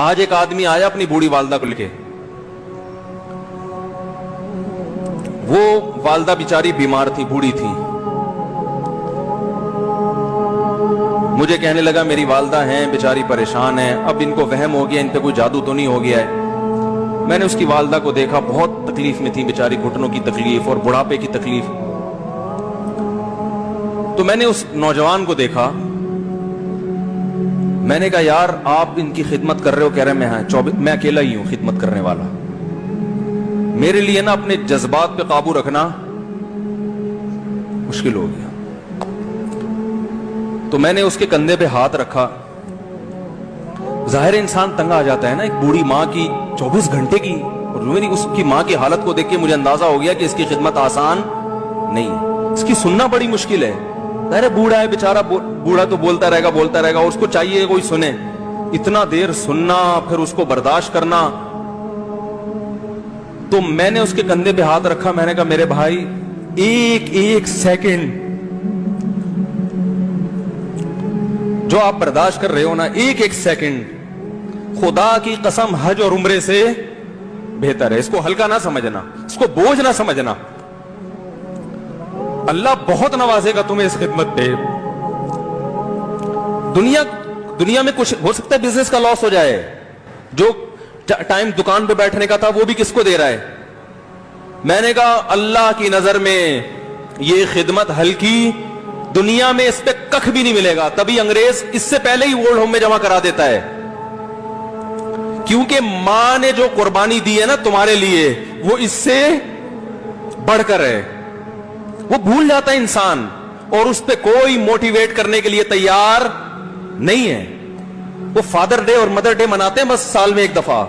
آج ایک آدمی آیا اپنی بوڑھی والدہ کو لے کے, وہ والدہ بیچاری بیمار تھی, بوڑھی تھی. مجھے کہنے لگا میری والدہ ہیں بیچاری پریشان ہیں, اب ان کو وہم ہو گیا ان پہ کوئی جادو تو نہیں ہو گیا ہے. میں نے اس کی والدہ کو دیکھا, بہت تکلیف میں تھی بیچاری, گھٹنوں کی تکلیف اور بڑھاپے کی تکلیف. تو میں نے اس نوجوان کو دیکھا, میں نے کہا یار آپ ان کی خدمت کر رہے ہو؟ کہہ رہے میں اکیلا ہی ہوں خدمت کرنے والا. میرے لیے نا اپنے جذبات پہ قابو رکھنا مشکل ہو گیا. تو میں نے اس کے کندھے پہ ہاتھ رکھا. ظاہر انسان تنگ آ جاتا ہے نا, ایک بوڑھی ماں کی 24 گھنٹے کی, اور اس کی ماں کی حالت کو دیکھ کے مجھے اندازہ ہو گیا کہ اس کی خدمت آسان نہیں ہے, اس کی سننا بڑی مشکل ہے. ظاہر بوڑھا ہے بیچارہ, بوڑھا تو بولتا رہے گا, اور اس کو چاہیے کوئی سنے. اتنا دیر سننا پھر اس کو برداشت کرنا. تو میں نے اس کے کندھے پہ ہاتھ رکھا, میں نے کہا میرے بھائی ایک سیکنڈ جو آپ برداشت کر رہے ہو نا, ایک سیکنڈ خدا کی قسم حج اور عمرے سے بہتر ہے. اس کو ہلکا نہ سمجھنا, اس کو بوجھ نہ سمجھنا. اللہ بہت نوازے گا تمہیں اس خدمت پہ. دنیا میں کچھ ہو سکتا ہے بزنس کا لاس ہو جائے, جو ٹائم دکان پہ بیٹھنے کا تھا وہ بھی کس کو دے رہا ہے. میں نے کہا اللہ کی نظر میں یہ خدمت ہلکی, دنیا میں اس پہ کخ بھی نہیں ملے گا. تبھی انگریز اس سے پہلے ہی اولڈ ہوم میں جمع کرا دیتا ہے, کیونکہ ماں نے جو قربانی دی ہے نا تمہارے لیے وہ اس سے بڑھ کر ہے. وہ بھول جاتا ہے انسان, اور اس پہ کوئی موٹیویٹ کرنے کے لیے تیار نہیں ہے. وہ فادر ڈے اور مدر ڈے مناتے ہیں بس سال میں ایک دفعہ.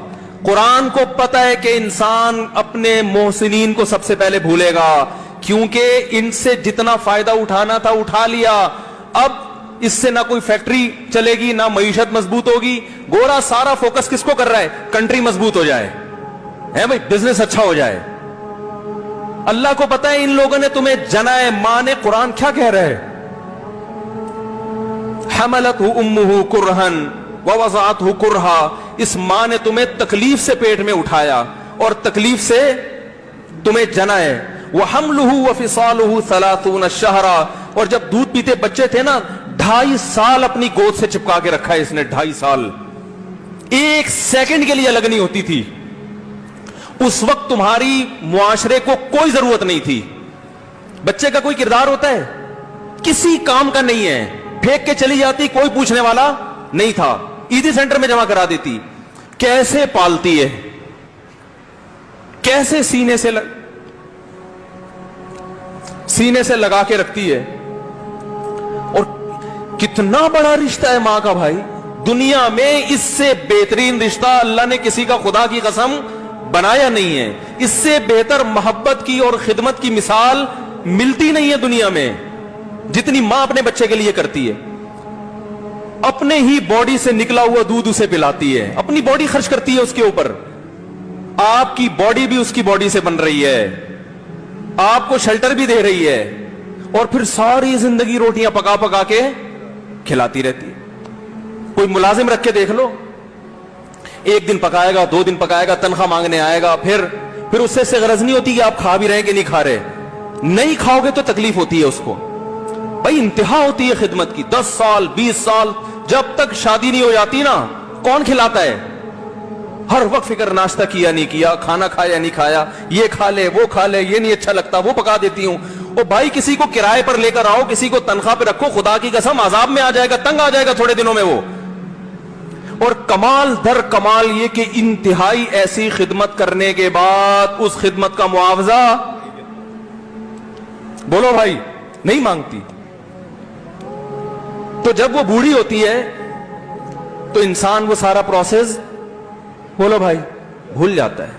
قرآن کو پتا ہے کہ انسان اپنے محسنین کو سب سے پہلے بھولے گا, کیونکہ ان سے جتنا فائدہ اٹھانا تھا اٹھا لیا. اب اس سے نہ کوئی فیکٹری چلے گی, نہ معیشت مضبوط ہوگی. گورا سارا فوکس کس کو کر رہا ہے؟ کنٹری مضبوط ہو جائے, ہے بھائی, بزنس اچھا ہو جائے. اللہ کو پتا ہے ان لوگوں نے تمہیں جنا ہے. ماں نے, قرآن کیا کہہ رہا ہے؟ حملتہ امہ کرہن ووضعتہ کرہا. اس ماں نے تمہیں تکلیف سے پیٹ میں اٹھایا اور تکلیف سے تمہیں جنا ہے. وحملہ وفصالہ 30 شہرا. اور جب دودھ پیتے بچے تھے نا 2.5 سال اپنی گود سے چپکا کے رکھا ہے اس نے, 2.5 سال. ایک سیکنڈ کے لیے الگ نہیں ہوتی تھی. اس وقت تمہاری معاشرے کو کوئی ضرورت نہیں تھی. بچے کا کوئی کردار ہوتا ہے؟ کسی کام کا نہیں ہے. پھینک کے چلی جاتی, کوئی پوچھنے والا نہیں تھا. عیدی سینٹر میں جمع کرا دیتی. کیسے پالتی ہے, کیسے سینے سے لگا کے رکھتی ہے. اور کتنا بڑا رشتہ ہے ماں کا بھائی. دنیا میں اس سے بہترین رشتہ اللہ نے کسی کا خدا کی قسم بنایا نہیں ہے. اس سے بہتر محبت کی اور خدمت کی مثال ملتی نہیں ہے دنیا میں, جتنی ماں اپنے بچے کے لیے کرتی ہے. اپنے ہی باڈی سے نکلا ہوا دودھ اسے پلاتی ہے, اپنی باڈی خرچ کرتی ہے اس کے اوپر. آپ کی باڈی بھی اس کی باڈی سے بن رہی ہے, آپ کو شیلٹر بھی دے رہی ہے, اور پھر ساری زندگی روٹیاں پکا پکا کے کھلاتی رہتی ہے. کوئی ملازم رکھ کے دیکھ لو, 1 دن پکائے گا, 2 دن پکائے گا, تنخواہ مانگنے آئے گا, پھر اس سے غرض نہیں ہوتی کہ آپ کھا بھی رہے ہیں کہ نہیں کھا رہے. نہیں کھاؤ گے تو تکلیف ہوتی ہے اس کو. بھائی انتہا ہوتی ہے خدمت کی. 10 سال 20 سال جب تک شادی نہیں ہو جاتی نا, کون کھلاتا ہے؟ ہر وقت فکر, ناشتہ کیا نہیں کیا, کھانا کھایا نہیں کھایا, یہ کھا لے وہ کھا لے, یہ نہیں اچھا لگتا وہ پکا دیتی ہوں. اور بھائی کسی کو کرائے پر لے کر آؤ, کسی کو تنخواہ پہ رکھو, خدا کی قسم عذاب میں آ جائے گا, تنگ آ جائے گا تھوڑے دنوں میں وہ. اور کمال در کمال یہ کہ انتہائی ایسی خدمت کرنے کے بعد اس خدمت کا معاوضہ بولو بھائی نہیں مانگتی. تو جب وہ بوڑھی ہوتی ہے تو انسان وہ سارا پروسیس بولو بھائی بھول جاتا ہے.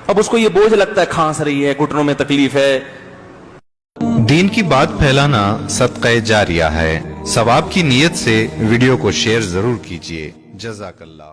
اب اس کو یہ بوجھ لگتا ہے, کھانس رہی ہے, گھٹنوں میں تکلیف ہے. دین کی بات پھیلانا صدقہ جاریہ ہے. ثواب کی نیت سے ویڈیو کو شیئر ضرور کیجیے. جزاک اللہ.